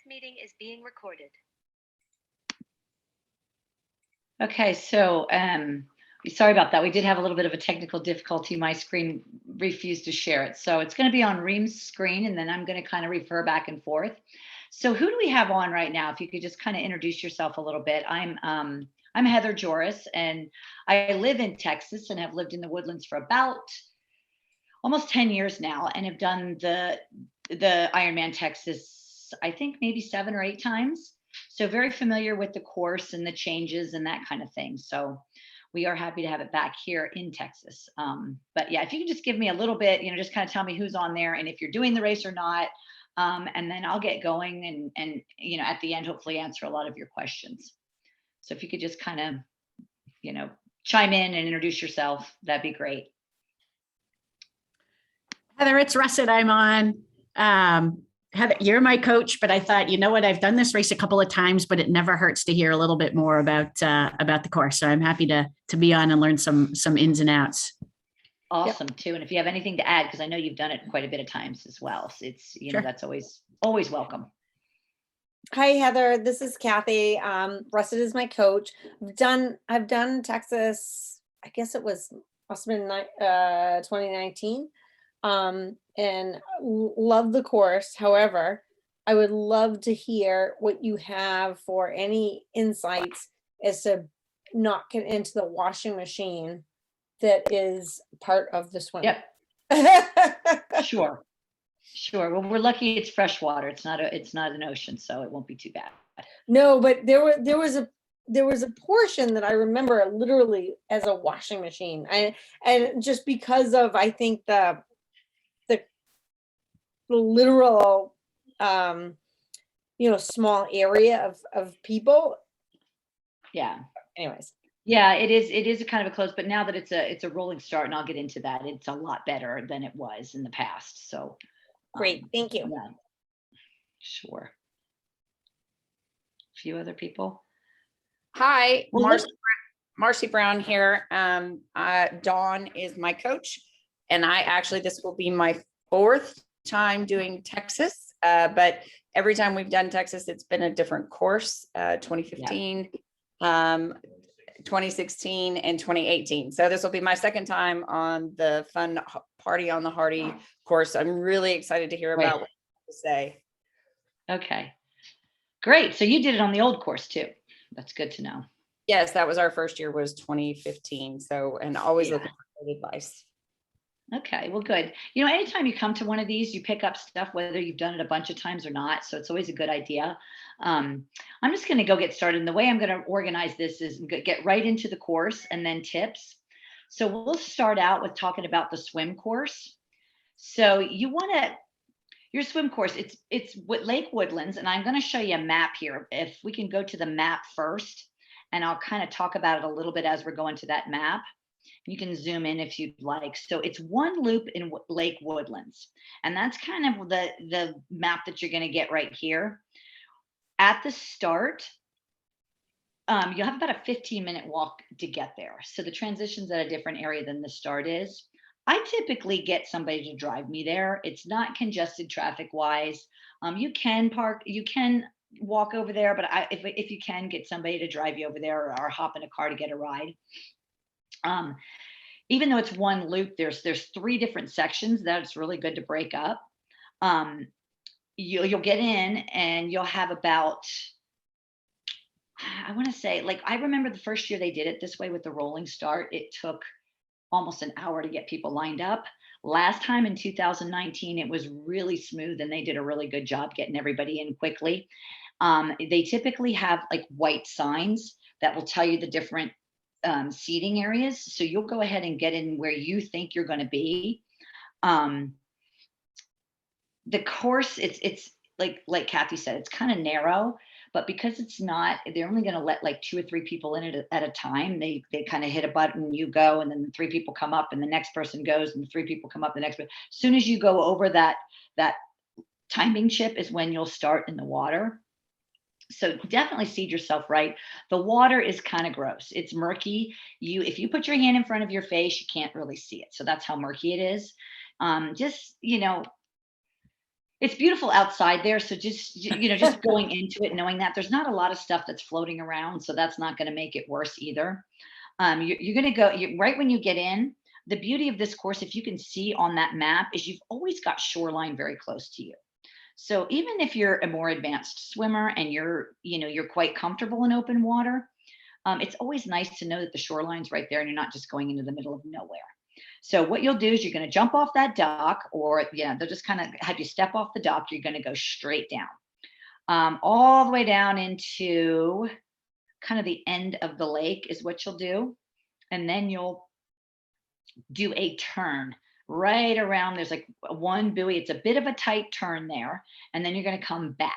meeting is being recorded. Okay, so sorry about that. We did have a little bit of a technical difficulty. My screen refused to share it. So it's going to be on Reem's screen, and then I'm going to kind of refer back and forth. So who do we have on right now? If you could just kind of introduce yourself a little bit. I'm Heather Jorris, and I live in Texas and have lived in the Woodlands for about almost 10 years now, and have done the IRONMAN Texas, I think maybe 7 or 8 times. So very familiar with the course and the changes and that kind of thing. So we are happy to have it back here in Texas. But yeah, if you can just give me a little bit, just kind of tell me who's on there and if you're doing the race or not. And then I'll get going and at the end, hopefully answer a lot of your questions. So if you could just kind of, chime in and introduce yourself, that'd be great. Heather, it's Russet I'm on. Heather, you're my coach, but I thought, you know what, I've done this race a couple of times, but it never hurts to hear a little bit more about the course. So I'm happy to be on and learn some ins and outs. Awesome too. And if you have anything to add, because I know you've done it quite a bit of times as well. So it's, Sure. That's always welcome. Hi, Heather. This is Kathy. Russet is my coach. I've done Texas, I guess it must have been 2019. And love the course. However, I would love to hear what you have for any insights as to not get into the washing machine that is part of the swim. Yep. Sure. Well, we're lucky it's fresh water. It's not an ocean, so it won't be too bad. No, but there was a portion that I remember literally as a washing machine. And just because of, I think, the literal small area of people. Yeah. Anyways. Yeah, it is a kind of a close, but now that it's a rolling start, and I'll get into that, it's a lot better than it was in the past. So great. Thank you. Yeah. Sure. A few other people. Hi, Well, Marcy Brown here. Dawn is my coach, and this will be my 4th time doing Texas, but every time we've done Texas, it's been a different course. 2015, 2016, and 2018. So this will be my 2nd time on the Fun Party on the Hardy course. I'm really excited to hear about what you have to say. Okay, great. So you did it on the old course too. That's good to know. Yes, that was our first year, was 2015. So, and always looking for good advice. Okay, well, good. Anytime you come to one of these, you pick up stuff, whether you've done it a bunch of times or not. So it's always a good idea. I'm just going to go get started. And the way I'm going to organize this is get right into the course and then tips. So we'll start out with talking about the swim course. So your swim course, it's Lake Woodlands, and I'm going to show you a map here. If we can go to the map first, and I'll kind of talk about it a little bit as we're going to that map. You can zoom in if you'd like. So it's one loop in Lake Woodlands. And that's kind of the map that you're going to get right here. At the start, you'll have about a 15-minute walk to get there. So the transition's at a different area than the start is. I typically get somebody to drive me there. It's not congested traffic-wise. You can park, you can walk over there, but if you can, get somebody to drive you over there or hop in a car to get a ride. Even though it's one loop, there's 3 different sections that it's really good to break up. You'll get in and you'll have about, I want to say, I remember the first year they did it this way with the rolling start. It took almost an hour to get people lined up. Last time in 2019, it was really smooth and they did a really good job getting everybody in quickly. They typically have white signs that will tell you the different seating areas. So you'll go ahead and get in where you think you're going to be. The course, it's like Kathy said, it's kind of narrow, but because it's not, they're only going to let 2 or 3 people in it at a time. They kind of hit a button, you go, and then the 3 people come up and the next person goes and the 3 people come up, the next one. As soon as you go over that timing chip is when you'll start in the water. So definitely seed yourself right. The water is kind of gross. It's murky. If you put your hand in front of your face, you can't really see it. So that's how murky it is. Just, It's beautiful outside there. So just, just going into it, knowing that there's not a lot of stuff that's floating around. So that's not going to make it worse either. You're going to go right when you get in. The beauty of this course, if you can see on that map, is you've always got shoreline very close to you. So even if you're a more advanced swimmer and you're quite comfortable in open water, it's always nice to know that the shoreline's right there and you're not just going into the middle of nowhere. So what you'll do is you're going to jump off that dock, or they'll just kind of have you step off the dock. You're going to go straight down, all the way down into kind of the end of the lake is what you'll do. And then you'll do a turn right around. There's like one buoy. It's a bit of a tight turn there. And then you're going to come back.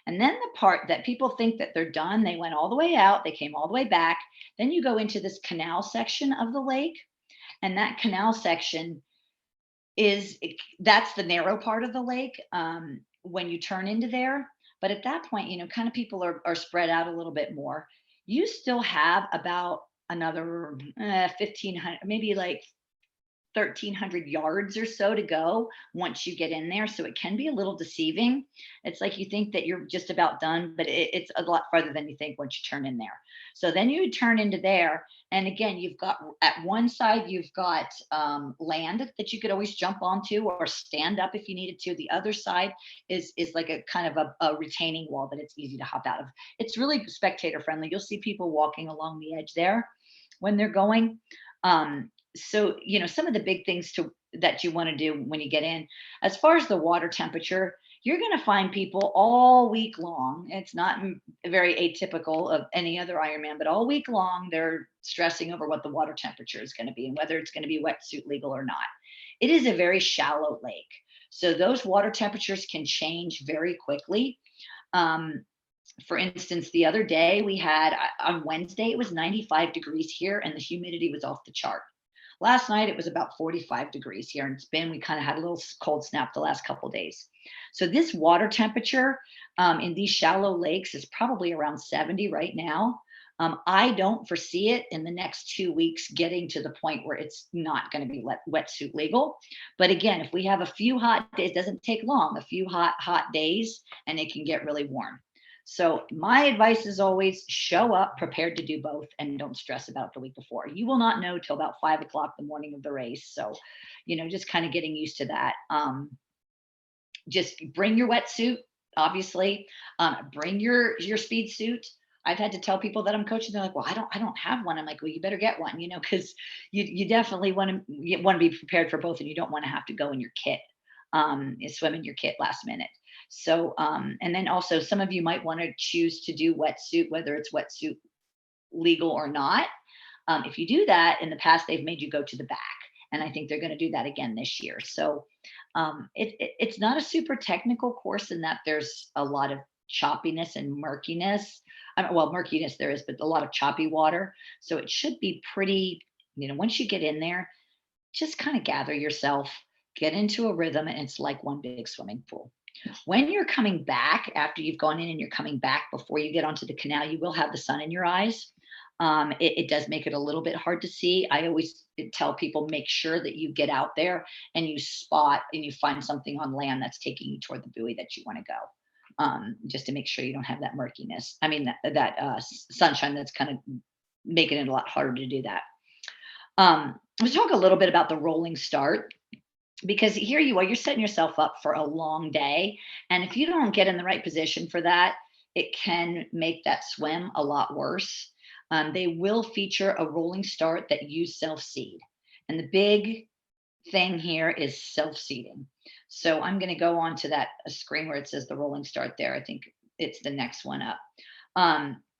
And then the part that people think that they're done, they went all the way out, they came all the way back. Then you go into this canal section of the lake. And that canal section that's the narrow part of the lake when you turn into there. But at that point, kind of people are spread out a little bit more. You still have about another 1,500, maybe like 1,300 yards or so to go once you get in there. So it can be a little deceiving. It's like you think that you're just about done, but it's a lot farther than you think once you turn in there. So then you turn into there. And again, you've got at one side, you've got land that you could always jump onto or stand up if you needed to. The other side is like a kind of a retaining wall that it's easy to hop out of. It's really spectator friendly. You'll see people walking along the edge there when they're going. So, some of the big things that you want to do when you get in, as far as the water temperature, you're going to find people all week long. It's not very atypical of any other Ironman, but all week long, they're stressing over what the water temperature is going to be and whether it's going to be wetsuit legal or not. It is a very shallow lake. So those water temperatures can change very quickly. For instance, the other day we had on Wednesday, it was 95 degrees here and the humidity was off the chart. Last night, it was about 45 degrees here, and we kind of had a little cold snap the last couple of days. So this water temperature in these shallow lakes is probably around 70 right now. I don't foresee it in the next 2 weeks getting to the point where it's not going to be wetsuit legal. But again, if we have a few hot days, it doesn't take long, a few hot days, and it can get really warm. So my advice is always show up prepared to do both and don't stress about it the week before. You will not know till about 5 o'clock the morning of the race. So, just kind of getting used to that. Just bring your wetsuit, obviously. Bring your speed suit. I've had to tell people that I'm coaching. They're like, well, I don't have one. I'm like, well, you better get one, because you definitely want to be prepared for both, and you don't want to have to go in your kit, swim in your kit last minute. So, and then also some of you might want to choose to do wetsuit, whether it's wetsuit legal or not. If you do that, in the past, they've made you go to the back. And I think they're going to do that again this year. So it's not a super technical course in that there's a lot of choppiness and murkiness. Well, murkiness there is, but a lot of choppy water. So it should be pretty, once you get in there, just kind of gather yourself, get into a rhythm, and it's like one big swimming pool. When you're coming back, after you've gone in and you're coming back, before you get onto the canal, you will have the sun in your eyes. It does make it a little bit hard to see. I always tell people, make sure that you get out there and you spot and you find something on land that's taking you toward the buoy that you want to go, just to make sure you don't have that murkiness. I mean, that sunshine that's kind of making it a lot harder to do that. Let's talk a little bit about the rolling start. Because here you are, you're setting yourself up for a long day. And if you don't get in the right position for that, it can make that swim a lot worse. They will feature a rolling start that you self-seed. And the big thing here is self-seeding. So I'm going to go on to that screen where it says the rolling start there. I think it's the next one up.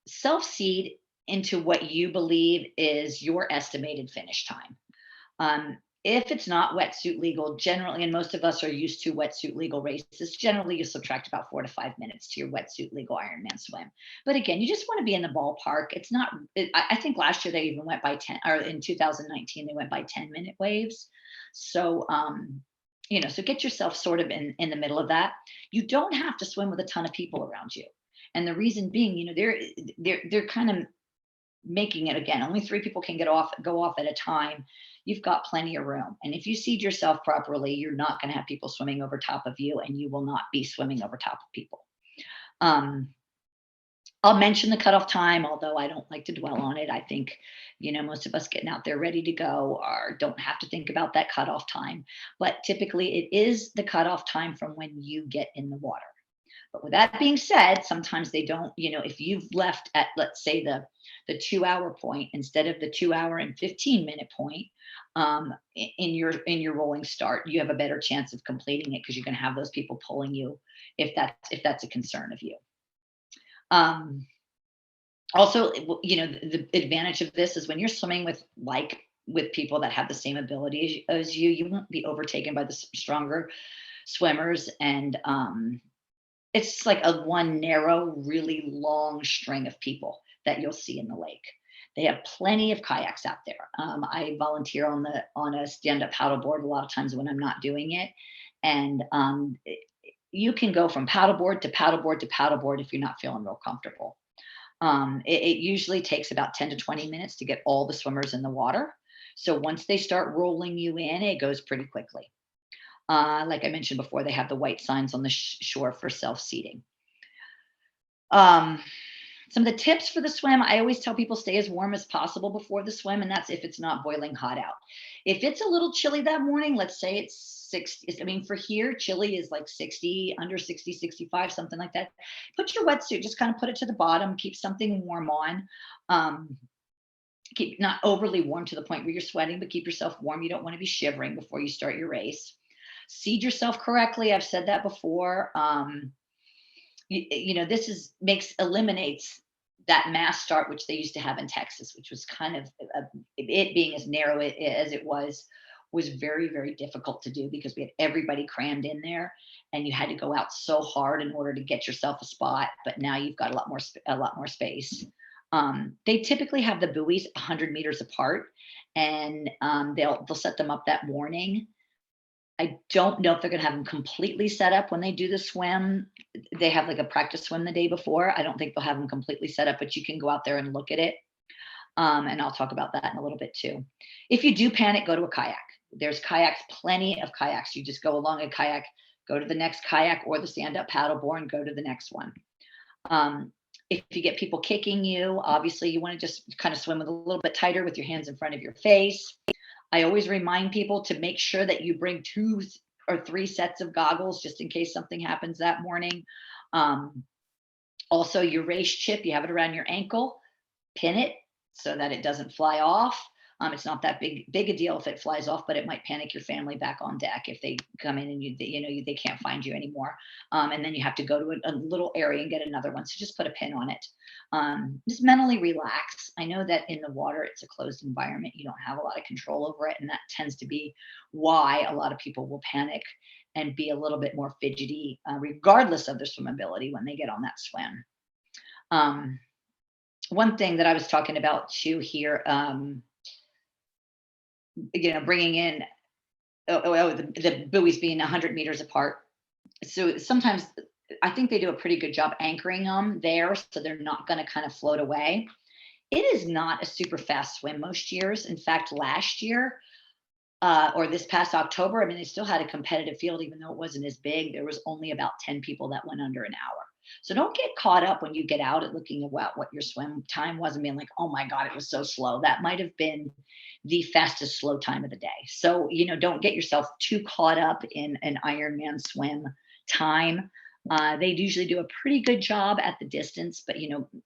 Self-seed into what you believe is your estimated finish time. If it's not wetsuit legal, generally, and most of us are used to wetsuit legal races, generally you subtract about 4 to 5 minutes to your wetsuit legal Ironman swim. But again, you just want to be in the ballpark. It's not, I think last year they even went by 10, or in 2019, they went by 10-minute waves. So, so get yourself sort of in the middle of that. You don't have to swim with a ton of people around you. And the reason being, they're kind of making it, again, only 3 people can go off at a time. you've got plenty of room. And if you seed yourself properly, you're not going to have people swimming over top of you, and you will not be swimming over top of people. I'll mention the cutoff time, although I don't like to dwell on it. I think, most of us getting out there ready to go don't have to think about that cutoff time. But typically it is the cutoff time from when you get in the water. But with that being said, sometimes they don't, if you've left at, let's say, the 2-hour point instead of the 2-hour and 15-minute point, in your rolling start, you have a better chance of completing it, because you're going to have those people pulling you if that's a concern of you. Also, the advantage of this is when you're swimming with people that have the same ability as you won't be overtaken by the stronger swimmers. And it's like one narrow, really long string of people that you'll see in the lake. They have plenty of kayaks out there. I volunteer on a stand-up paddleboard a lot of times when I'm not doing it. And you can go from paddleboard to paddleboard to paddleboard if you're not feeling real comfortable. It usually takes about 10 to 20 minutes to get all the swimmers in the water. So once they start rolling you in, it goes pretty quickly. Like I mentioned before, they have the white signs on the shore for self-seating. Some of the tips for the swim, I always tell people stay as warm as possible before the swim, and that's if it's not boiling hot out. If it's a little chilly that morning, let's say it's 60, for here, chilly is like 60, under 60, 65, something like that. Put your wetsuit, just kind of put it to the bottom, keep something warm on. Keep not overly warm to the point where you're sweating, but keep yourself warm. You don't want to be shivering before you start your race. Seed yourself correctly. I've said that before. This eliminates that mass start, which they used to have in Texas, which was kind of it being as narrow as it was very, very difficult to do, because we had everybody crammed in there, and you had to go out so hard in order to get yourself a spot. But now you've got a lot more space. They typically have the buoys 100 meters apart, and they'll set them up that morning. I don't know if they're going to have them completely set up when they do the swim. They have like a practice swim the day before. I don't think they'll have them completely set up, but you can go out there and look at it. And I'll talk about that in a little bit too. If you do panic, go to a kayak. There's kayaks, plenty of kayaks. You just go along a kayak, go to the next kayak or the stand-up paddleboard and go to the next one. If you get people kicking you, obviously you want to just kind of swim with a little bit tighter with your hands in front of your face. I always remind people to make sure that you bring 2 or 3 sets of goggles just in case something happens that morning. Also, your race chip, you have it around your ankle, pin it so that it doesn't fly off. It's not that big a deal if it flies off, but it might panic your family back on deck if they come in and they can't find you anymore. And then you have to go to a little area and get another one. So just put a pin on it. Just mentally relax. I know that in the water, it's a closed environment. You don't have a lot of control over it. And that tends to be why a lot of people will panic and be a little bit more fidgety, regardless of their swim ability when they get on that swim. One thing that I was talking about too here, bringing in the buoys being 100 meters apart. So sometimes I think they do a pretty good job anchoring them there, so they're not going to kind of float away. It is not a super fast swim most years. In fact, last year or this past October, they still had a competitive field, even though it wasn't as big. There was only about 10 people that went under an hour. So don't get caught up when you get out at looking at what your swim time was and being like, oh my God, it was so slow. That might have been the fastest slow time of the day. So, don't get yourself too caught up in an Ironman swim time. They usually do a pretty good job at the distance, but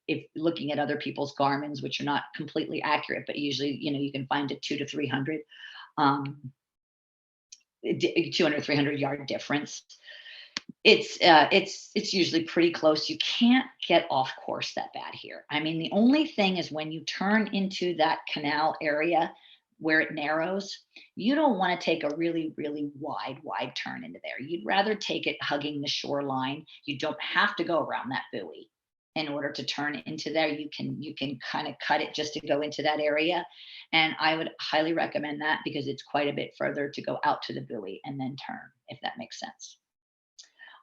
if looking at other people's Garmin's, which are not completely accurate, but usually, you can find a 200 to 300, 200, 300 yard difference. It's usually pretty close. You can't get off course that bad here. The only thing is when you turn into that canal area where it narrows, you don't want to take a really, really wide turn into there. You'd rather take it hugging the shoreline. You don't have to go around that buoy in order to turn into there. You can kind of cut it just to go into that area. And I would highly recommend that because it's quite a bit further to go out to the buoy and then turn, if that makes sense.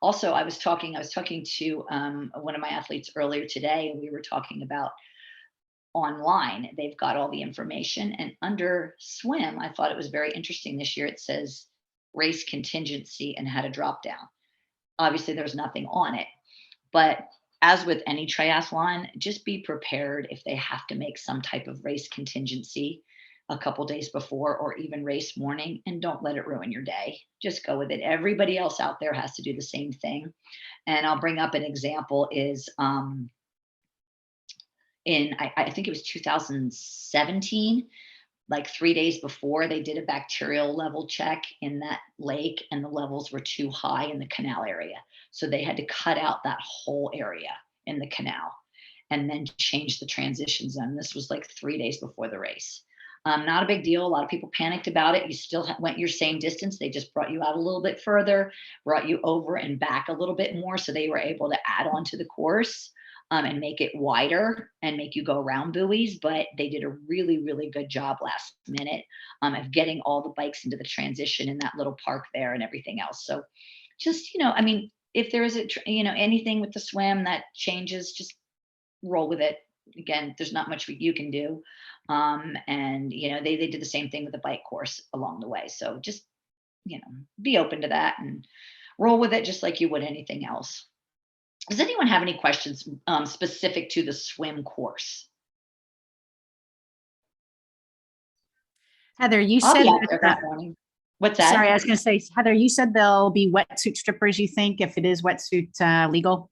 Also, I was talking to one of my athletes earlier today, and we were talking about online, they've got all the information. And under swim, I thought it was very interesting this year. It says race contingency and how to drop down. Obviously, there's nothing on it, but as with any triathlon, just be prepared if they have to make some type of race contingency a couple days before or even race morning, and don't let it ruin your day. Just go with it. Everybody else out there has to do the same thing. And I'll bring up an example is I think it was 2017, like 3 days before, they did a bacterial level check in that lake and the levels were too high in the canal area. So they had to cut out that whole area in the canal and then change the transition zone. This was like 3 days before the race. Not a big deal. A lot of people panicked about it. You still went your same distance. They just brought you out a little bit further, brought you over and back a little bit more. So they were able to add on to the course and make it wider and make you go around buoys. But they did a really, really good job last minute of getting all the bikes into the transition in that little park there and everything else. So just, I mean, if there is anything with the swim that changes, just roll with it. Again, there's not much you can do. And they did the same thing with the bike course along the way. So just, be open to that and roll with it just like you would anything else. Does anyone have any questions specific to the swim course? Heather, you I'll said be out there that, that morning. What's that? sorry, I was going to say, Heather, you said there'll be wetsuit strippers, you think, if it is wetsuit legal?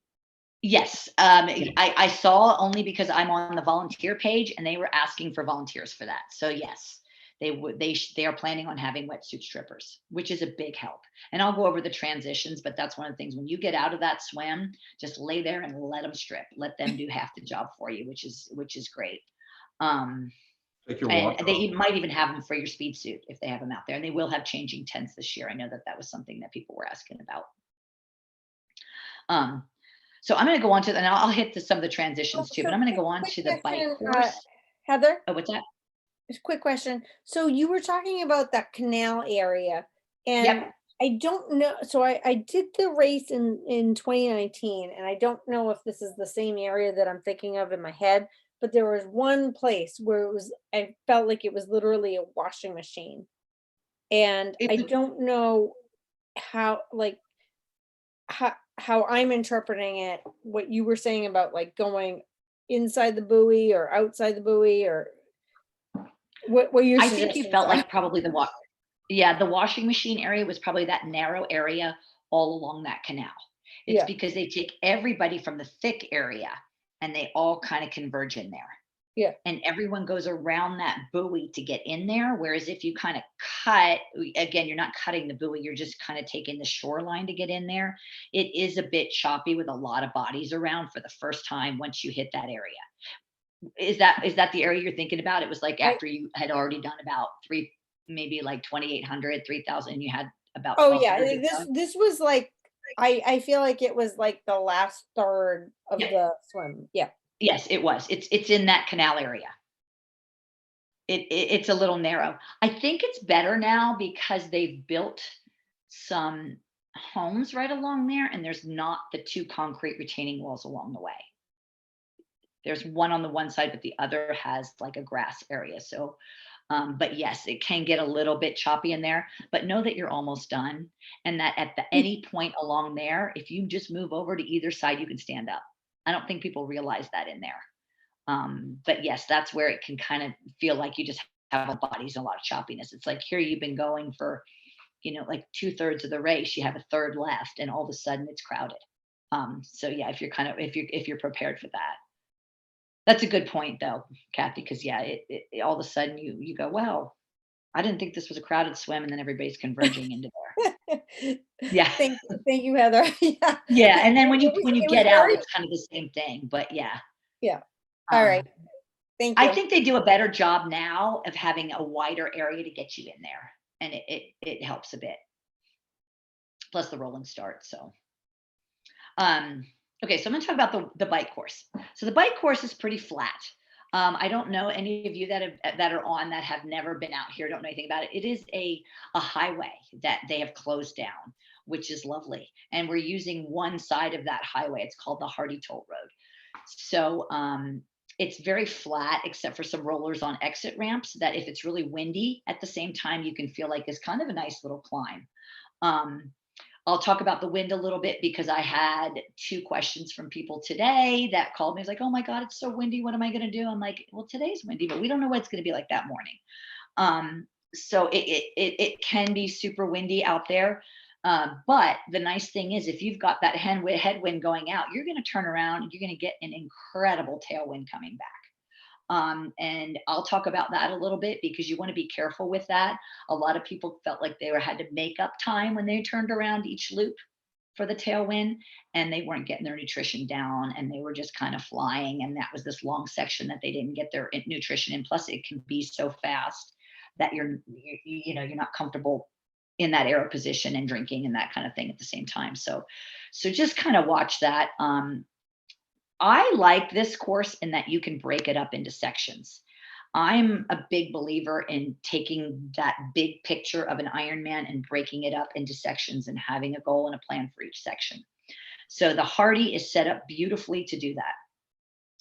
Yes. I saw only because I'm on the volunteer page and they were asking for volunteers for that. So yes, they are planning on having wetsuit strippers, which is a big help. And I'll go over the transitions, but that's one of the things when you get out of that swim, just lay there and let them strip, let them do half the job for you, which is great. Take your And watch they off. might even have them for your speed suit if they have them out there, and they will have changing tents this year. I know that was something that people were asking about. So I'm going to go on to, and I'll hit some of the transitions too, but I'm going to go on to the bike course. Heather, Oh, what's that? quick question. So you were talking about that canal area, and Yep. I don't know. So I did the race in 2019, and I don't know if this is the same area that I'm thinking of in my head, but there was one place where I felt like it was literally a washing machine. And I don't know how I'm interpreting it, what you were saying about like going inside the buoy or outside the buoy, or what you're I think you suggesting. felt like probably the washing machine area was probably that narrow area all along that canal. It's Yeah. because they take everybody from the thick area and they all kind of converge in there. Yeah. And everyone goes around that buoy to get in there. Whereas if you kind of cut, again, you're not cutting the buoy, you're just kind of taking the shoreline to get in there. It is a bit choppy with a lot of bodies around for the first time once you hit that area. Is that the area you're thinking about? It was like after you had already done about maybe like 2,800, 3,000, you had about. Oh yeah, this was like, I feel like it was like the last third of the swim. Yeah. Yes, it was. It's in that canal area. It's a little narrow. I think it's better now because they've built some homes right along there, and there's not the two concrete retaining walls along the way. There's one on the one side, but the other has like a grass area. So, but yes, it can get a little bit choppy in there, but know that you're almost done. And that at any point along there, if you just move over to either side, you can stand up. I don't think people realize that in there. But yes, that's where it can kind of feel like you just have a bodies and a lot of choppiness. It's like here you've been going for, like 2/3 of the race, you have a third left, and all of a sudden it's crowded. So yeah, if you're prepared for that. That's a good point though, Kathy, because yeah, it all of a sudden you go, well, I didn't think this was a crowded swim, and then everybody's converging into there. Yeah. Thank you, Heather. Yeah. Yeah. And then when you get out, very, it's kind of the same thing. But yeah. yeah. All right. Thank you. I think they do a better job now of having a wider area to get you in there. And it helps a bit. Plus the rolling start. So okay, so I'm gonna talk about the bike course. So the bike course is pretty flat. I don't know any of you that are on that have never been out here, don't know anything about it. It is a highway that they have closed down, which is lovely. And we're using one side of that highway. It's called the Hardy Toll Road. So It's very flat except for some rollers on exit ramps that if it's really windy at the same time, you can feel like it's kind of a nice little climb. Um, I'll talk about the wind a little bit because I had 2 questions from people today that called me. It's like, oh my God, it's so windy. What am I going to do? I'm like, well, today's windy, but we don't know what it's going to be like that morning. So it can be super windy out there. But the nice thing is if you've got that headwind going out, you're going to turn around and you're going to get an incredible tailwind coming back. And I'll talk about that a little bit because you want to be careful with that. A lot of people felt like they had to make up time when they turned around each loop for the tailwind, and they weren't getting their nutrition down, and they were just kind of flying. And that was this long section that they didn't get their nutrition in. Plus, it can be so fast that you're not comfortable in that aero position and drinking and that kind of thing at the same time. So just kind of watch that. I like this course in that you can break it up into sections. I'm a big believer in taking that big picture of an Ironman and breaking it up into sections and having a goal and a plan for each section. So the Hardy is set up beautifully to do that.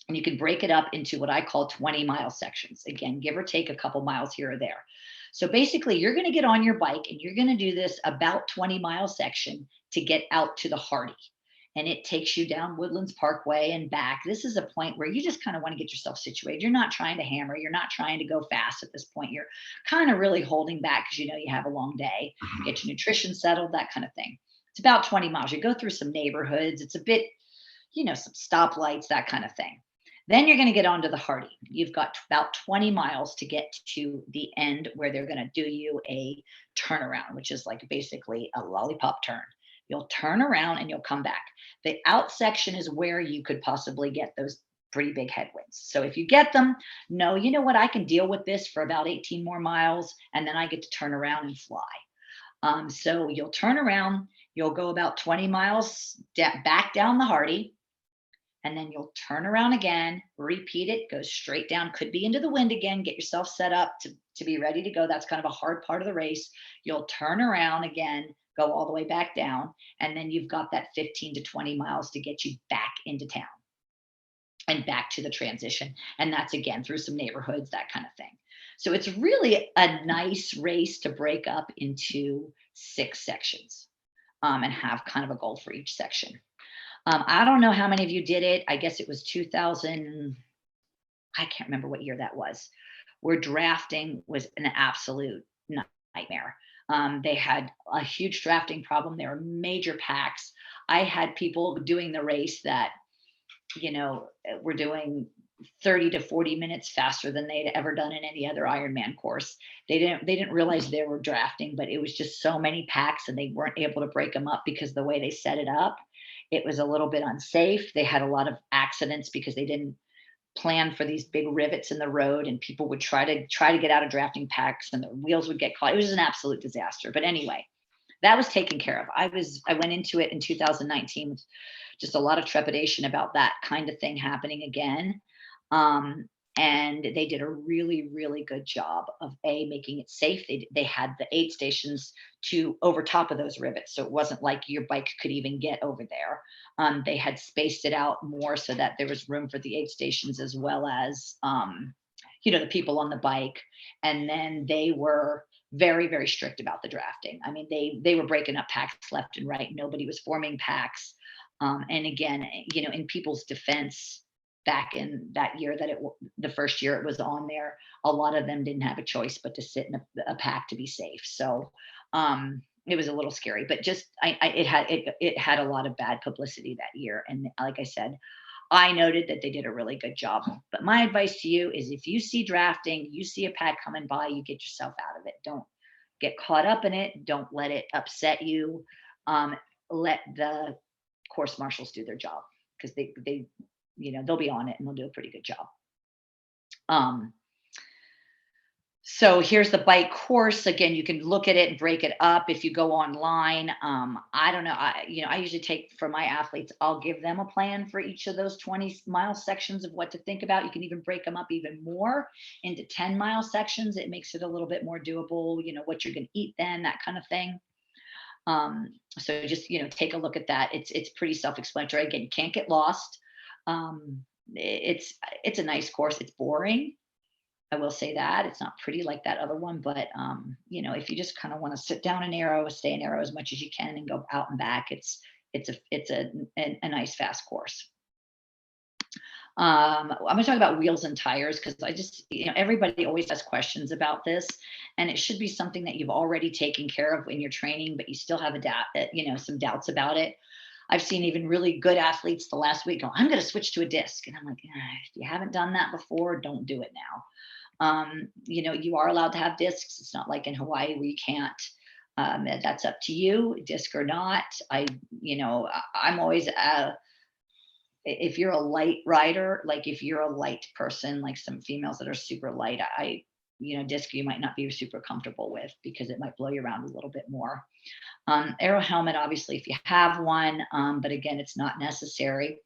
And you can break it up into what I call 20-mile sections. Again, give or take a couple miles here or there. So basically, you're going to get on your bike and you're going to do this about 20-mile section to get out to the Hardy. And it takes you down Woodlands Parkway and back. This is a point where you just kind of want to get yourself situated. You're not trying to hammer. You're not trying to go fast at this point. You're kind of really holding back because you know you have a long day. Get your nutrition settled, that kind of thing. It's about 20 miles. You go through some neighborhoods. It's a bit, some stoplights, that kind of thing. Then you're going to get onto the Hardy. You've got about 20 miles to get to the end where they're going to do you a turnaround, which is like basically a lollipop turn. You'll turn around and you'll come back. The out section is where you could possibly get those pretty big headwinds. So if you get them, no, you know what, I can deal with this for about 18 more miles, and then I get to turn around and fly. So you'll turn around, you'll go about 20 miles back down the Hardy, and then you'll turn around again, repeat it, go straight down, could be into the wind again, get yourself set up to be ready to go. That's kind of a hard part of the race. You'll turn around again, go all the way back down, and then you've got that 15 to 20 miles to get you back into town and back to the transition. And that's again through some neighborhoods, that kind of thing. So it's really a nice race to break up into 6 sections and have kind of a goal for each section. I don't know how many of you did it. I guess it was 2000. I can't remember what year that was, where drafting was an absolute nightmare. They had a huge drafting problem. There were major packs. I had people doing the race that, were doing 30 to 40 minutes faster than they'd ever done in any other Ironman course. They didn't realize they were drafting, but it was just so many packs and they weren't able to break them up because the way they set it up, it was a little bit unsafe. They had a lot of accidents because they didn't plan for these big rivets in the road, and people would try to get out of drafting packs and their wheels would get caught. It was an absolute disaster. But anyway, that was taken care of. I went into it in 2019 with just a lot of trepidation about that kind of thing happening again. And they did a really, really good job of making it safe. They had the aid stations over top of those rivets. So it wasn't like your bike could even get over there. They had spaced it out more so that there was room for the aid stations as well as, the people on the bike. And then they were very, very strict about the drafting. I mean, they were breaking up packs left and right. Nobody was forming packs. And again, in people's defense, back in that year the first year it was on there, a lot of them didn't have a choice but to sit in a pack to be safe. So it was a little scary, but just it had a lot of bad publicity that year. And like I said, I noted that they did a really good job. But my advice to you is if you see drafting, you see a pack coming by, you get yourself out of it. Don't get caught up in it. Don't let it upset you. Let the course marshals do their job, because they they'll be on it and they'll do a pretty good job. So here's the bike course. Again, you can look at it and break it up if you go online. I don't know. I usually take, for my athletes, I'll give them a plan for each of those 20-mile sections of what to think about. You can even break them up even more into 10-mile sections. It makes it a little bit more doable, what you're going to eat then, that kind of thing. So just, take a look at that. It's pretty self-explanatory. Again, you can't get lost. it's a nice course. It's boring. I will say that it's not pretty like that other one, but you know, if you just kind of want to sit down and arrow, stay in arrow as much as you can and go out and back, it's a nice fast course. I'm going to talk about wheels and tires because I just, you know, everybody always has questions about this, and it should be something that you've already taken care of in your training, but you still have you know, some doubts about it. I've seen even really good athletes the last week go, I'm going to switch to a disc. And I'm like, if you haven't done that before, don't do it now. You know, you are allowed to have discs. It's not like in Hawaii where you can't. That's up to you, disc or not. You know, I'm always, if you're a light rider, like if you're a light person, like some females that are super light, you know, disc you might not be super comfortable with because it might blow you around a little bit more. Aero helmet, obviously, if you have one, but again, it's not necessary.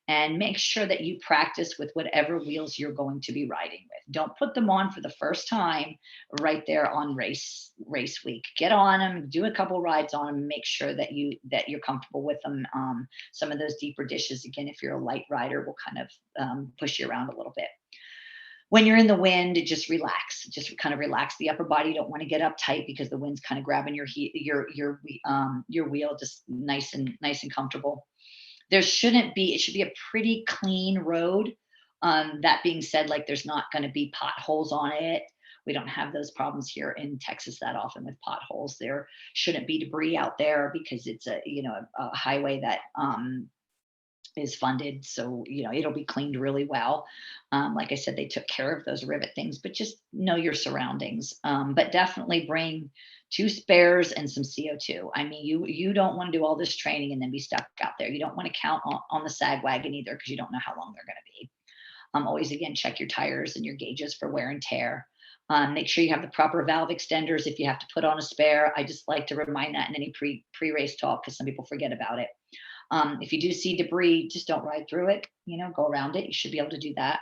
And make sure that you practice with whatever wheels you're going to be riding with. Don't put them on for the first time right there on race week. Get on them, do a couple rides on them, make sure that you're comfortable with them. Some of those deeper dishes, again, if you're a light rider, will kind of push you around a little bit. When you're in the wind, just relax. Just kind of relax the upper body. You don't want to get uptight because the wind's kind of grabbing your wheel, just nice and comfortable. It should be a pretty clean road. That being said, like there's not going to be potholes on it. We don't have those problems here in Texas that often with potholes. There shouldn't be debris out there because it's a highway that is funded. So, you know, it'll be cleaned really well. Like I said, they took care of those rivet things, but just know your surroundings. But definitely bring 2 spares and some CO2. I mean, you don't want to do all this training and then be stuck out there. You don't want to count on the sag wagon either because you don't know how long they're going to be. Always, again, check your tires and your gauges for wear and tear. Make sure you have the proper valve extenders if you have to put on a spare. I just like to remind that in any pre-race talk because some people forget about it. If you do see debris, just don't ride through it, you know, go around it. You should be able to do that.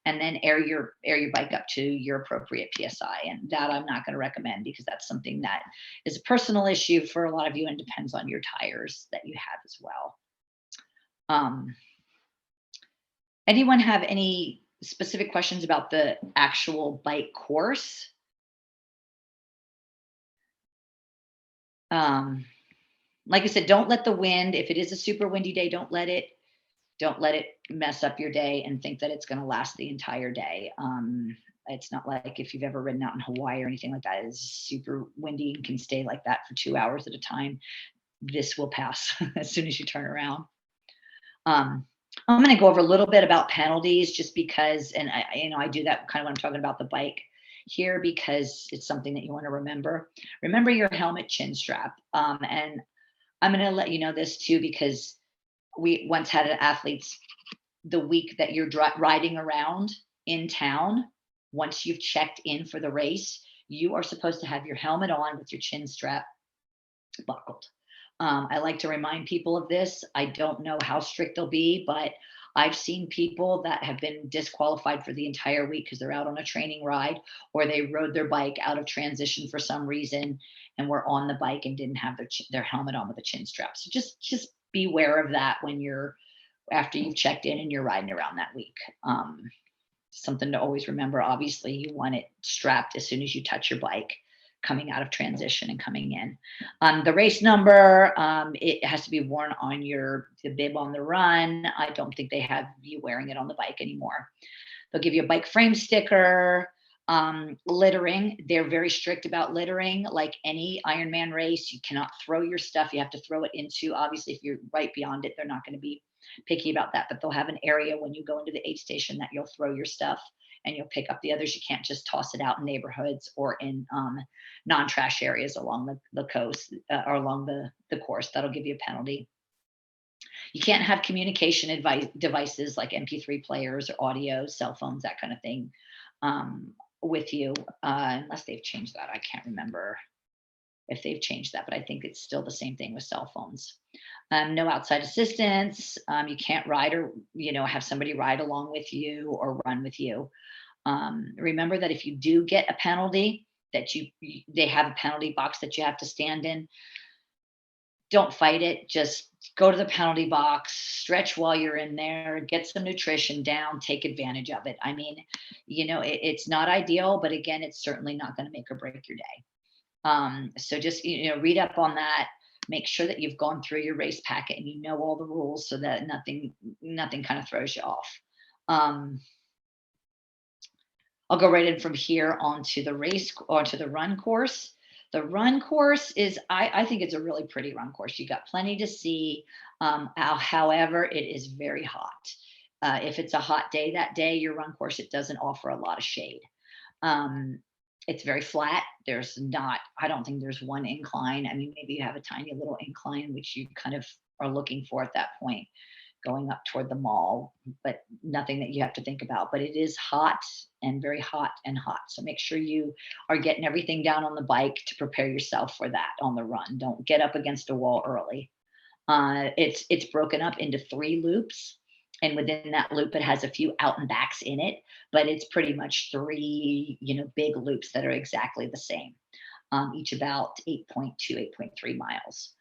And then air your bike up to your appropriate PSI. And that I'm not going to recommend because that's something that is a personal issue for a lot of you and depends on your tires that you have as well. Anyone have any specific questions about the actual bike course? Like I said, don't let the wind, if it is a super windy day, don't let it mess up your day and think that it's going to last the entire day. It's not like if you've ever ridden out in Hawaii or anything like that, it's super windy and can stay like that for 2 hours at a time. This will pass as soon as you turn around. I'm going to go over a little bit about penalties just because, and I do that kind of when I'm talking about the bike here because it's something that you want to remember. Remember your helmet chin strap. And I'm going to let you know this too, because we once had athletes the week that you're riding around in town, once you've checked in for the race, you are supposed to have your helmet on with your chin strap buckled. I like to remind people of this. I don't know how strict they'll be, but I've seen people that have been disqualified for the entire week because they're out on a training ride or they rode their bike out of transition for some reason and were on the bike and didn't have their helmet on with a chin strap. So just beware of that when after you've checked in and you're riding around that week. Something to always remember. Obviously, you want it strapped as soon as you touch your bike coming out of transition and coming in. The race number, it has to be worn on the bib on the run. I don't think they have you wearing it on the bike anymore. They'll give you a bike frame sticker. Littering, they're very strict about littering. Like any Ironman race, you cannot throw your stuff. You have to throw it into, obviously, if you're right beyond it, they're not going to be picky about that, but they'll have an area when you go into the aid station that you'll throw your stuff and you'll pick up the others. You can't just toss it out in neighborhoods or in non-trash areas along the coast or along the course. That'll give you a penalty. You can't have communication devices like MP3 players or audio, cell phones, that kind of thing with you, unless they've changed that. I can't remember if they've changed that, but I think it's still the same thing with cell phones. No outside assistance. You can't ride or, have somebody ride along with you or run with you. Remember that if you do get a penalty, that they have a penalty box that you have to stand in. don't fight it. Just go to the penalty box, stretch while you're in there, get some nutrition down, take advantage of it. I mean, it's not ideal, but again, it's certainly not going to make or break your day. So just, read up on that, make sure that you've gone through your race packet and you know all the rules so that nothing kind of throws you off. I'll go right in from here onto the run course. The run course is, I think it's a really pretty run course. You got plenty to see. However, it is very hot. If it's a hot day that day, your run course, it doesn't offer a lot of shade. It's very flat. I don't think there's one incline. I mean, maybe you have a tiny little incline, which you kind of are looking for at that point, going up toward the mall, but nothing that you have to think about. But it is hot and very hot and hot. So make sure you are getting everything down on the bike to prepare yourself for that on the run. Don't get up against a wall early. It's broken up into 3 loops. And within that loop, it has a few out and backs in it, but it's pretty much 3, big loops that are exactly the same, each about 8.2, 8.3 miles.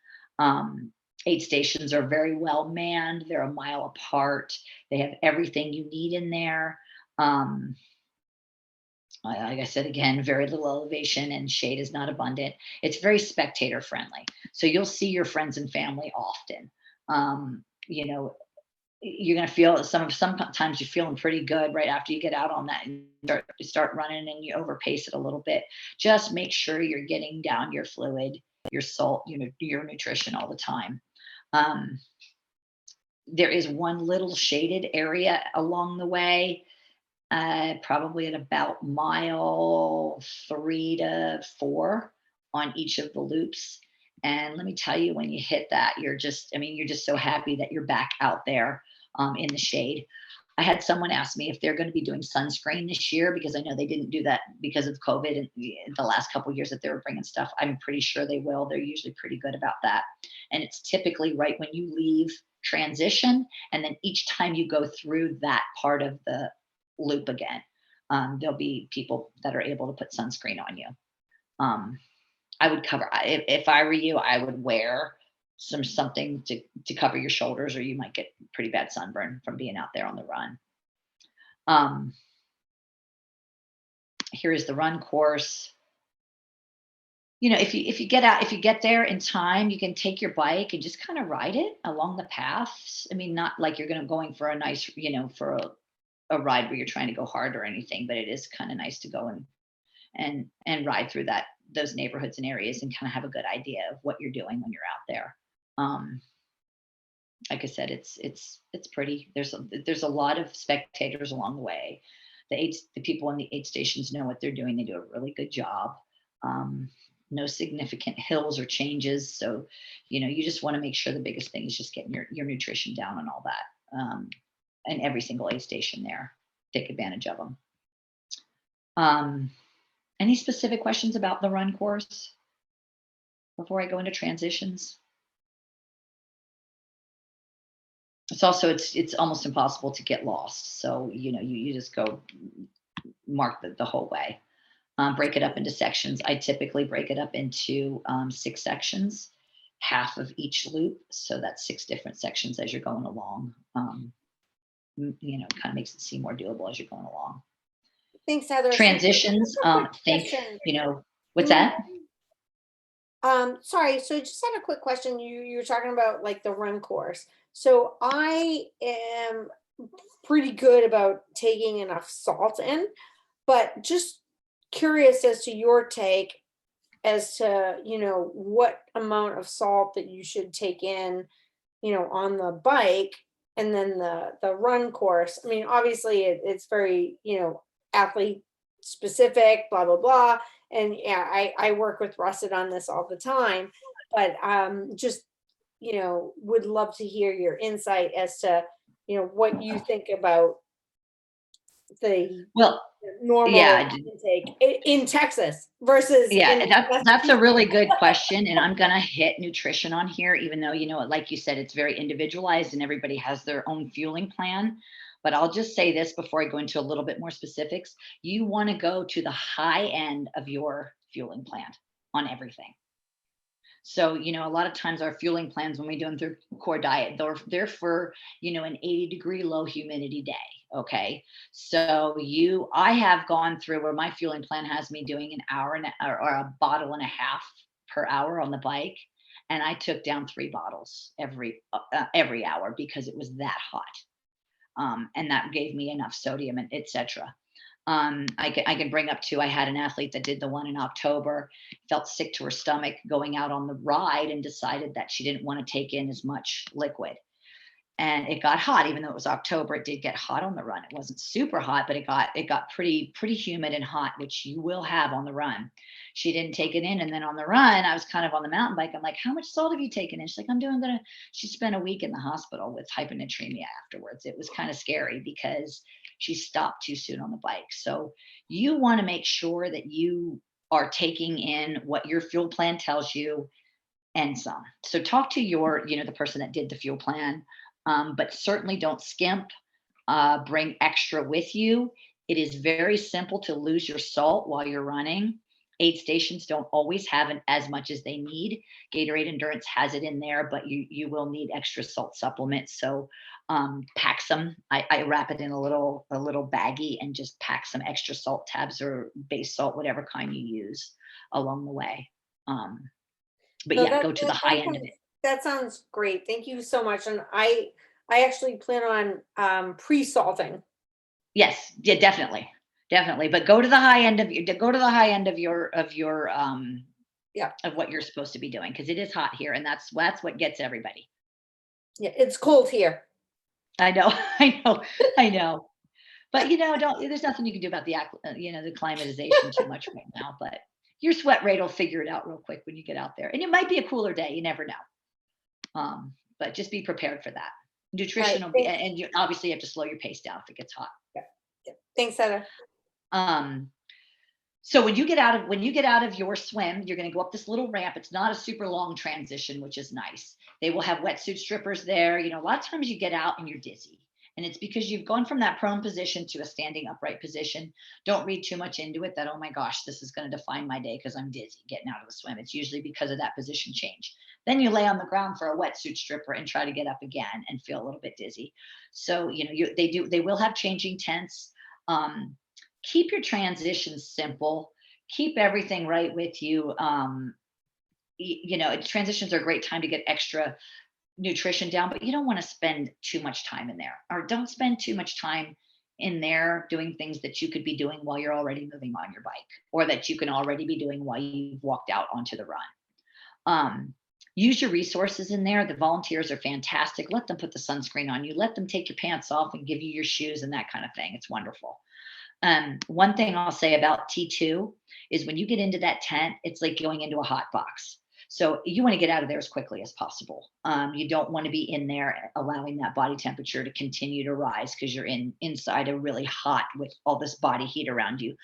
8 stations are very well manned. They're a mile apart. They have everything you need in there. Like I said, again, very little elevation and shade is not abundant. It's very spectator friendly. So you'll see your friends and family often. You're going to feel sometimes you're feeling pretty good right after you get out on that and start running and you overpace it a little bit. Just make sure you're getting down your fluid, your salt, your nutrition all the time. There is one little shaded area along the way, probably at about mile 3 to 4 on each of the loops. And let me tell you, when you hit that, you're just so happy that you're back out there in the shade. I had someone ask me if they're going to be doing sunscreen this year, because I know they didn't do that because of COVID and the last couple of years that they were bringing stuff. I'm pretty sure they will. They're usually pretty good about that. And it's typically right when you leave transition, and then each time you go through that part of the loop again, there'll be people that are able to put sunscreen on you. I would cover, if I were you, I would wear something to cover your shoulders, or you might get pretty bad sunburn from being out there on the run. Here is the run course. If you get there in time, you can take your bike and just kind of ride it along the paths. I mean, not like you're going for a nice, for a ride where you're trying to go hard or anything, but it is kind of nice to go and ride through those neighborhoods and areas and kind of have a good idea of what you're doing when you're out there. Like I said, it's pretty. There's a lot of spectators along the way. The people in the 8 stations know what they're doing. They do a really good job. No significant hills or changes. So, you just want to make sure the biggest thing is just getting your nutrition down and all that. And every single 8 station there, take advantage of them. Any specific questions about the run course before I go into transitions? It's also, it's almost impossible to get lost. So, you just go mark the whole way. Break it up into sections. I typically break it up into 6 sections, half of each loop. So that's 6 different sections as you're going along. Kind of makes it seem more doable as you're going along. Thanks, Heather. Transitions. What's that? Sorry. So I just had a quick question. You were talking about like the run course. So I am pretty good about taking enough salt in, but just curious as to your take as to, what amount of salt that you should take in, on the bike, and then the run course. I mean, obviously it's very, athlete specific, blah, blah, blah. And yeah, I work with Rusted on this all the time, but just, would love to hear your insight as to, what you think about the normal intake in Texas versus that's a really good question, and I'm gonna hit nutrition on here, even though like you said, it's very individualized and everybody has their own fueling plan. But I'll just say this before I go into a little bit more specifics. You want to go to the high end of your fueling plan on everything. So, a lot of times our fueling plans, when we do them through core diet, they're for, an 80-degree low humidity day. Okay. So I have gone through where my fueling plan has me doing an hour or a bottle and a half per hour on the bike. And I took down 3 bottles every hour because it was that hot. And that gave me enough sodium and etc. I can bring up too. I had an athlete that did the one in October, felt sick to her stomach going out on the ride, and decided that she didn't want to take in as much liquid. And it got hot, even though it was October. It did get hot on the run. It wasn't super hot, but it got pretty humid and hot, which you will have on the run. She didn't take it in, and then on the run, I was kind of on the mountain bike. I'm like, "How much salt have you taken in?" She's like, She spent a week in the hospital with hyponatremia afterwards. It was kind of scary because she stopped too soon on the bike. So you want to make sure that you are taking in what your fuel plan tells you and some. So talk to the person that did the fuel plan. But certainly don't skimp. Bring extra with you. It is very simple to lose your salt while you're running. Aid stations don't always have as much as they need. Gatorade Endurance has it in there, but you will need extra salt supplements. So pack some. I wrap it in a little baggie and just pack some extra salt tabs or base salt, whatever kind you use along the way. But No, yeah, go to the high end of it. That sounds great. Thank you so much. And I actually plan on pre-salting. Yes, yeah, definitely. But go to the high end of your Yeah. of what you're supposed to be doing, because it is hot here, and that's what gets everybody. Yeah, it's cold here. I know. But there's nothing you can do about the climatization too much right now, but your sweat rate will figure it out real quick when you get out there. And it might be a cooler day, you never know. But just be prepared for that. Nutrition will be, and you obviously have to slow your pace down if it gets hot. Yeah. Thanks, Heather. So when you get out of your swim, you're going to go up this little ramp. It's not a super long transition, which is nice. They will have wetsuit strippers there. A lot of times you get out and you're dizzy, and it's because you've gone from that prone position to a standing upright position. Don't read too much into it that, oh my gosh, this is going to define my day because I'm dizzy getting out of the swim. It's usually because of that position change. Then you lay on the ground for a wetsuit stripper and try to get up again and feel a little bit dizzy. So, they will have changing tents. Keep your transitions simple. Keep everything right with you. Transitions are a great time to get extra nutrition down, but you don't want to spend too much time in there, or don't spend too much time in there doing things that you could be doing while you're already moving on your bike, or that you can already be doing while you've walked out onto the run. Use your resources in there. The volunteers are fantastic. Let them put the sunscreen on you. Let them take your pants off and give you your shoes and that kind of thing. It's wonderful. One thing I'll say about T2 is when you get into that tent, it's like going into a hot box. So you want to get out of there as quickly as possible. You don't want to be in there allowing that body temperature to continue to rise, because you're inside a really hot, with all this body heat around you,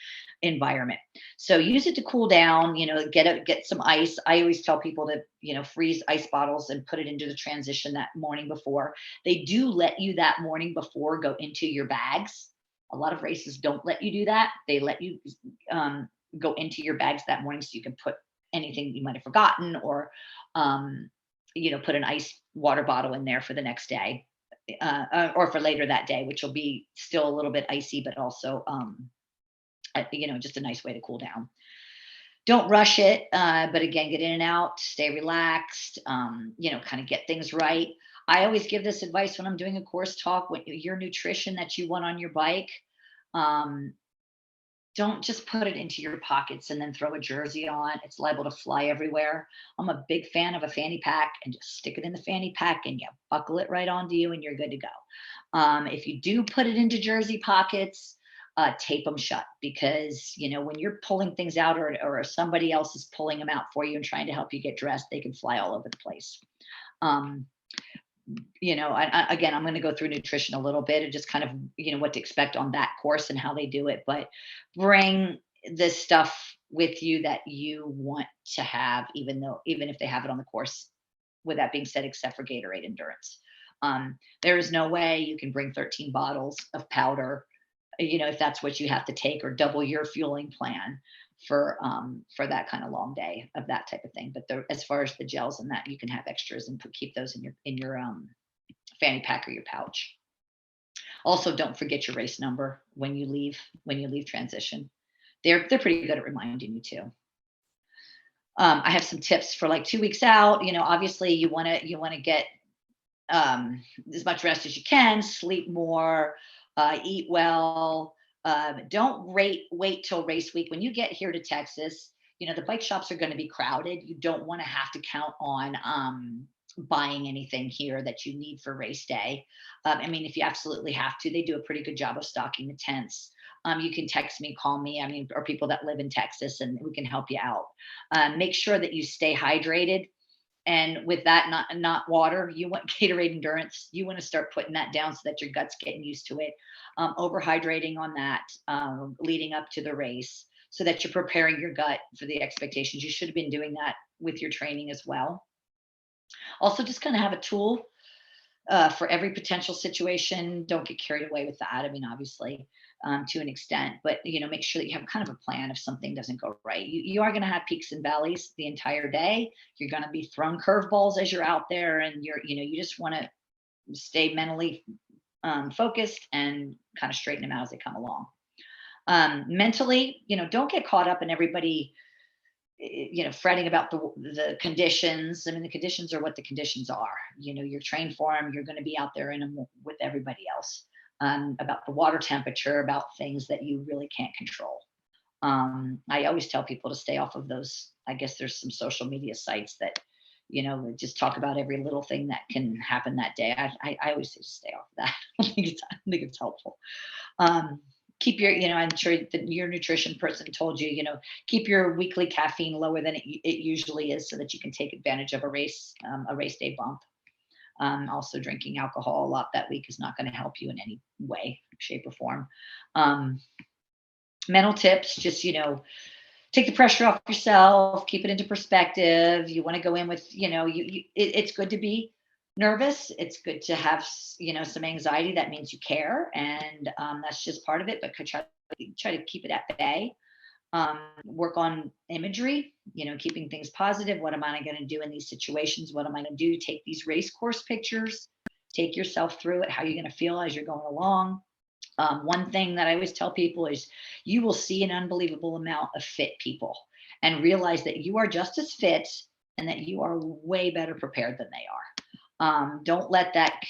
environment. So use it to cool down, get some ice. I always tell people to, freeze ice bottles and put it into the transition that morning before. They do let you that morning before go into your bags. A lot of races don't let you do that. They let you go into your bags that morning so you can put anything you might have forgotten, or put an ice water bottle in there for the next day, or for later that day, which will be still a little bit icy, but also just a nice way to cool down. Don't rush it, but again, get in and out, stay relaxed, kind of get things right. I always give this advice when I'm doing a course talk: when your nutrition that you want on your bike, don't just put it into your pockets and then throw a jersey on. It's liable to fly everywhere. I'm a big fan of a fanny pack, and just stick it in the fanny pack and you buckle it right onto you and you're good to go. If you do put it into jersey pockets, tape them shut, because when you're pulling things out, or somebody else is pulling them out for you and trying to help you get dressed, they can fly all over the place. Again, I'm going to go through nutrition a little bit, and just kind of, what to expect on that course and how they do it, but bring this stuff with you that you want to have, even if they have it on the course. With that being said, except for Gatorade Endurance, there is no way you can bring 13 bottles of powder, if that's what you have to take, or double your fueling plan for that kind of long day of that type of thing. But as far as the gels and that, you can have extras and keep those in your fanny pack or your pouch. Also, don't forget your race number when you leave transition. They're pretty good at reminding you too. I have some tips for like 2 weeks out. Obviously you want to get as much rest as you can, sleep more, eat well. Don't wait till race week. When you get here to Texas, the bike shops are going to be crowded. You don't want to have to count on buying anything here that you need for race day. I mean, if you absolutely have to, they do a pretty good job of stocking the tents. You can text me, call me, or people that live in Texas, and we can help you out. Make sure that you stay hydrated. And with that, not water, you want Gatorade Endurance. You want to start putting that down so that your gut's getting used to it. Overhydrating on that leading up to the race so that you're preparing your gut for the expectations. You should have been doing that with your training as well. Also, just kind of have a tool for every potential situation. Don't get carried away with that. I mean, obviously, to an extent, but make sure that you have kind of a plan if something doesn't go right. You are going to have peaks and valleys the entire day. You're going to be thrown curveballs as you're out there, and you just want to stay mentally focused and kind of straighten them out as they come along. Mentally, don't get caught up in everybody fretting about the conditions. I mean, the conditions are what the conditions are. You're trained for them. You're going to be out there in them with everybody else. About the water temperature, about things that you really can't control. I always tell people to stay off of those. I guess there's some social media sites that, just talk about every little thing that can happen that day. I always say to stay off of that. I don't think it's helpful. Keep your, I'm sure your nutrition person told you, keep your weekly caffeine lower than it usually is so that you can take advantage of a race day bump. Also, drinking alcohol a lot that week is not going to help you in any way, shape, or form. Mental tips, just, take the pressure off yourself, keep it into perspective. You want to go in with, it's good to be nervous. It's good to have, some anxiety. That means you care. And that's just part of it, but try to keep it at bay. Work on imagery, keeping things positive. What am I going to do in these situations? What am I going to do? Take these race course pictures, take yourself through it. How you're going to feel as you're going along. One thing that I always tell people is you will see an unbelievable amount of fit people and realize that you are just as fit and that you are way better prepared than they are. Don't let that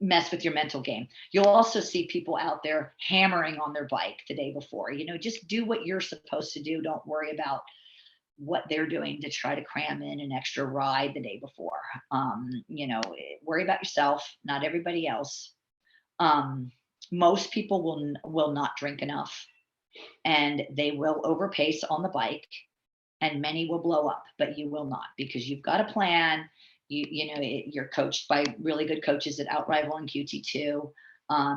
mess with your mental game. You'll also see people out there hammering on their bike the day before. Just do what you're supposed to do. Don't worry about what they're doing to try to cram in an extra ride the day before. Worry about yourself, not everybody else. Most people will not drink enough, and they will overpace on the bike, and many will blow up, but you will not, because you've got a plan. You're coached by really good coaches at OutRival and QT2.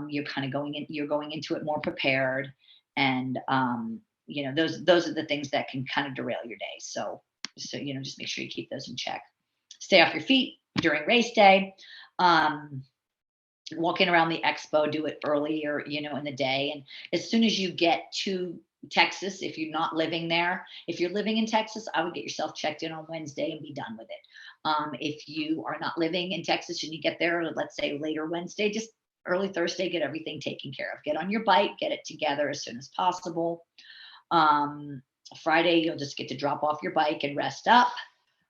You're going into it more prepared, and those are the things that can kind of derail your day. So just make sure you keep those in check. Stay off your feet during race day. Walking around the expo, do it earlier, in the day. And as soon as you get to Texas, if you're not living there, if you're living in Texas, I would get yourself checked in on Wednesday and be done with it. If you are not living in Texas and you get there, let's say later Wednesday, just early Thursday, get everything taken care of. Get on your bike, get it together as soon as possible. Friday, you'll just get to drop off your bike and rest up.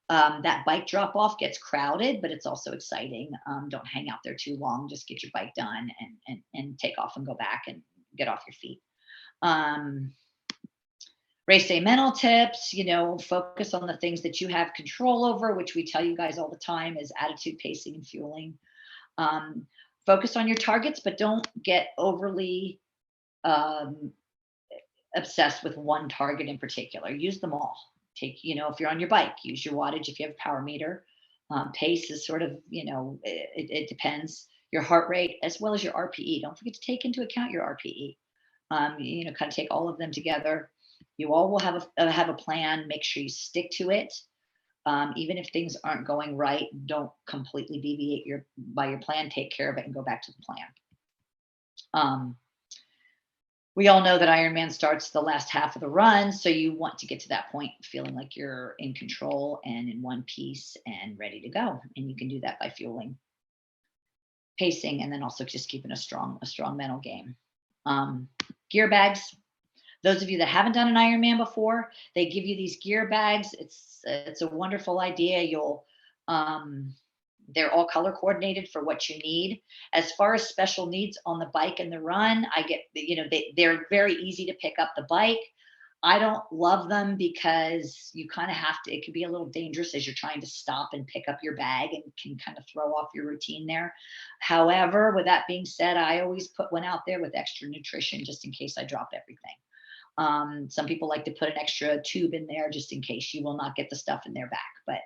That bike drop off gets crowded, but it's also exciting. Don't hang out there too long. Just get your bike done and take off and go back and get off your feet. Race day mental tips, focus on the things that you have control over, which we tell you guys all the time is attitude, pacing, and fueling. Focus on your targets, but don't get overly obsessed with one target in particular. Use them all. If you're on your bike, use your wattage. If you have a power meter, pace is sort of, it depends. Your heart rate as well as your RPE. Don't forget to take into account your RPE. Kind of take all of them together. You all will have a plan. Make sure you stick to it. Even if things aren't going right, don't completely deviate by your plan. Take care of it and go back to the plan. We all know that Ironman starts the last half of the run. So you want to get to that point feeling like you're in control and in one piece and ready to go. And you can do that by fueling, pacing, and then also just keeping a strong mental game. Gear bags. Those of you that haven't done an Ironman before, they give you these gear bags. It's a wonderful idea. They're all color coordinated for what you need. As far as special needs on the bike and the run, they're very easy to pick up the bike. I don't love them because you kind of have to, it can be a little dangerous as you're trying to stop and pick up your bag and can kind of throw off your routine there. However, with that being said, I always put one out there with extra nutrition just in case I drop everything. Some people like to put an extra tube in there just in case. You will not get the stuff in their back, but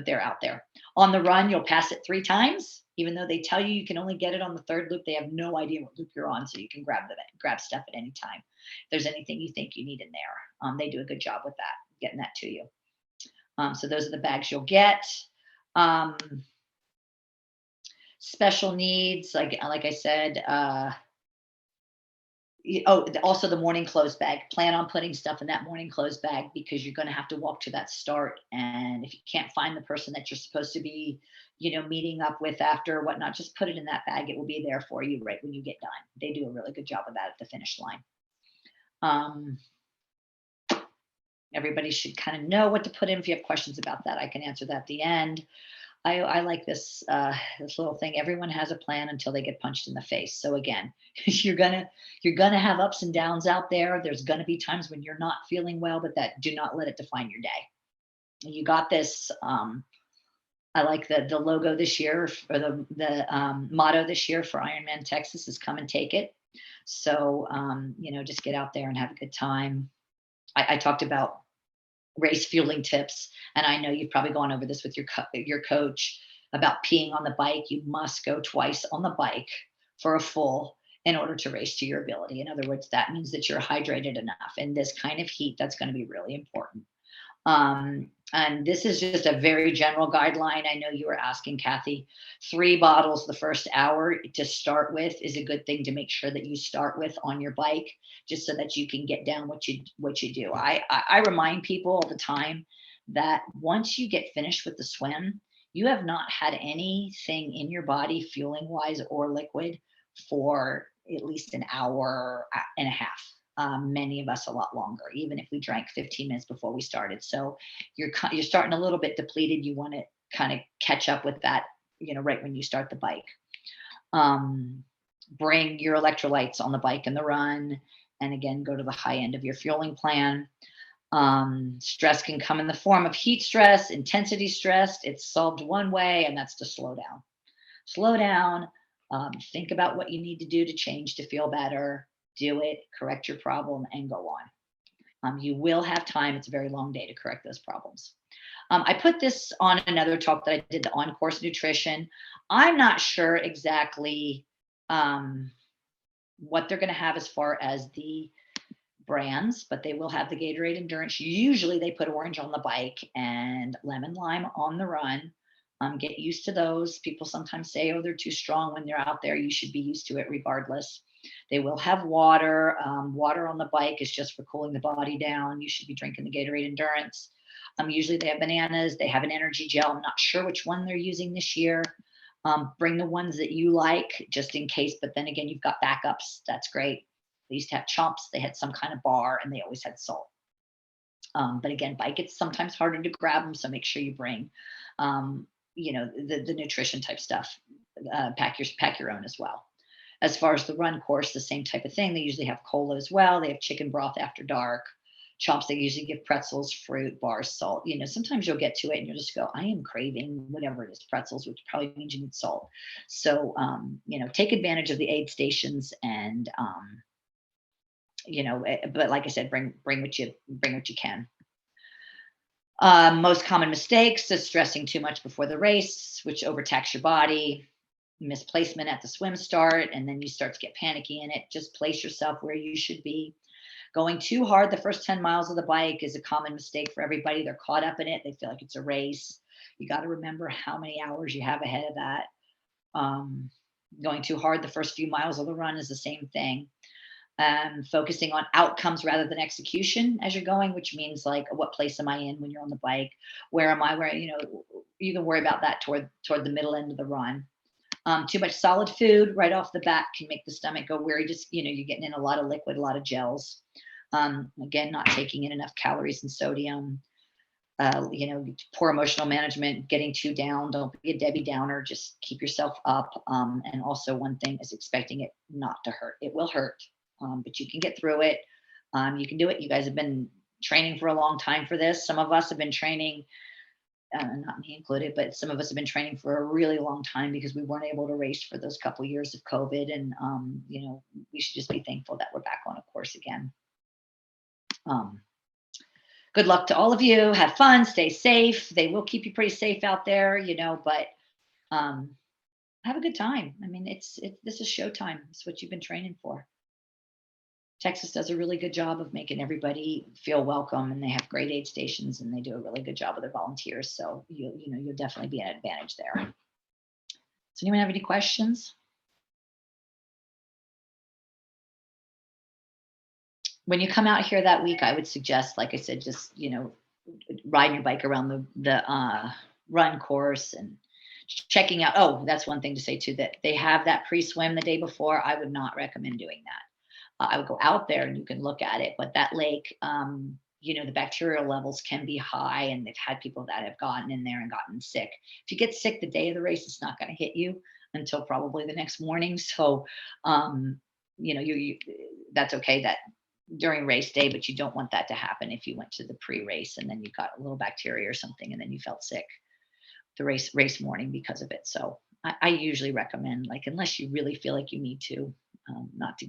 they're out there. On the run, you'll pass it 3 times, even though they tell you you can only get it on the 3rd loop. They have no idea what loop you're on, so you can grab stuff at any time. If there's anything you think you need in there, they do a good job with that, getting that to you. So those are the bags you'll get. Special needs, like I said, also the morning clothes bag. Plan on putting stuff in that morning clothes bag because you're going to have to walk to that start. And if you can't find the person that you're supposed to be, meeting up with after or whatnot, just put it in that bag. It will be there for you right when you get done. They do a really good job of that at the finish line. Everybody should kind of know what to put in. If you have questions about that, I can answer that at the end. I like this little thing. Everyone has a plan until they get punched in the face. So again, you're gonna have ups and downs out there. There's gonna be times when you're not feeling well, but do not let it define your day. You got this. I like the logo this year, or the motto this year for Ironman Texas is "Come and Take It." So just get out there and have a good time. I talked about race fueling tips, and I know you've probably gone over this with your coach about peeing on the bike. You must go twice on the bike for a full in order to race to your ability. In other words, that means that you're hydrated enough. In this kind of heat, that's going to be really important. And this is just a very general guideline. I know you were asking, Kathy, 3 bottles the first hour to start with is a good thing to make sure that you start with on your bike, just so that you can get down what you do. I remind people all the time that once you get finished with the swim, you have not had anything in your body fueling wise or liquid for at least an hour and a half. Many of us a lot longer, even if we drank 15 minutes before we started. So you're starting a little bit depleted. You want to kind of catch up with that, right when you start the bike. Bring your electrolytes on the bike and the run. And again, go to the high end of your fueling plan. Stress can come in the form of heat stress, intensity stress. It's solved one way, and that's to slow down. Slow down. Think about what you need to do to change to feel better. Do it, correct your problem, and go on. You will have time. It's a very long day to correct those problems. I put this on another talk that I did, the on-course nutrition. I'm not sure exactly what they're going to have as far as the brands, but they will have the Gatorade Endurance. Usually they put orange on the bike and lemon lime on the run. Get used to those. People sometimes say, oh, they're too strong when they're out there. You should be used to it regardless. They will have water. Water on the bike is just for cooling the body down. You should be drinking the Gatorade Endurance. Usually they have bananas. They have an energy gel. I'm not sure which one they're using this year. Bring the ones that you like just in case. But then again, you've got backups. That's great. They used to have chomps. They had some kind of bar, and they always had salt. But again, bike, it's sometimes harder to grab them. So make sure you bring, the nutrition type stuff. Pack your own as well. As far as the run course, the same type of thing. They usually have cola as well. They have chicken broth after dark. Chomps, they usually give pretzels, fruit, bars, salt. Sometimes you'll get to it and you'll just go, I am craving whatever it is, pretzels, which probably means you need salt. So, take advantage of the aid stations and, but like I said, bring what you can. Most common mistakes is stressing too much before the race, which overtax your body. Misplacement at the swim start, and then you start to get panicky in it. Just place yourself where you should be. Going too hard the first 10 miles of the bike is a common mistake for everybody. They're caught up in it. They feel like it's a race. You got to remember how many hours you have ahead of that. Going too hard the first few miles of the run is the same thing. Focusing on outcomes rather than execution as you're going, which means like, what place am I in when you're on the bike? Where am I? Where, you can worry about that toward the middle end of the run. Too much solid food right off the bat can make the stomach go weary. Just, you're getting in a lot of liquid, a lot of gels. Again, not taking in enough calories and sodium. Poor emotional management, getting too down. Don't be a Debbie Downer. Just keep yourself up. And also one thing is expecting it not to hurt. It will hurt, but you can get through it. You can do it. You guys have been training for a long time for this. Some of us have been training, not me included, but some of us have been training for a really long time because we weren't able to race for those couple years of COVID. And, we should just be thankful that we're back on a course again. Good luck to all of you. Have fun, stay safe. They will keep you pretty safe out there, but have a good time. I mean, this is showtime. It's what you've been training for. Texas does a really good job of making everybody feel welcome, and they have great aid stations, and they do a really good job with their volunteers. So you'll definitely be an advantage there. Does anyone have any questions? When you come out here that week, I would suggest, like I said, just, riding your bike around the run course and checking out. Oh, that's one thing to say too, that they have that pre-swim the day before. I would not recommend doing that. I would go out there and you can look at it, but that lake, the bacterial levels can be high, and they've had people that have gotten in there and gotten sick. If you get sick the day of the race, it's not going to hit you until probably the next morning. So, that's okay that during race day, but you don't want that to happen if you went to the pre-race and then you got a little bacteria or something and then you felt sick the race morning because of it. So I usually recommend, like, unless you really feel like you need to, not to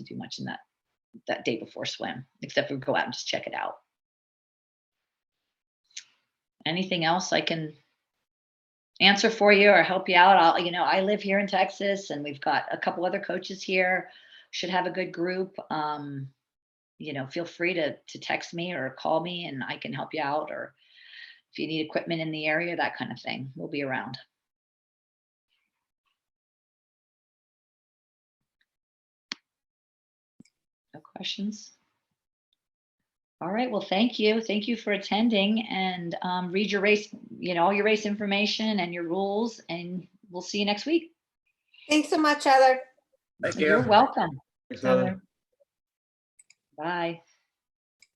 do much in that day before swim, except for go out and just check it out. Anything else I can answer for you or help you out? I live here in Texas, and we've got a couple other coaches here. Should have a good group. Feel free to text me or call me, and I can help you out. Or if you need equipment in the area, that kind of thing, we'll be around. No questions? All right. Well, thank you. Thank you for attending, and read your race, all your race information and your rules, and we'll see you next week. Thanks so much, Heather. Thank you. You're welcome. Thanks, Heather. Bye.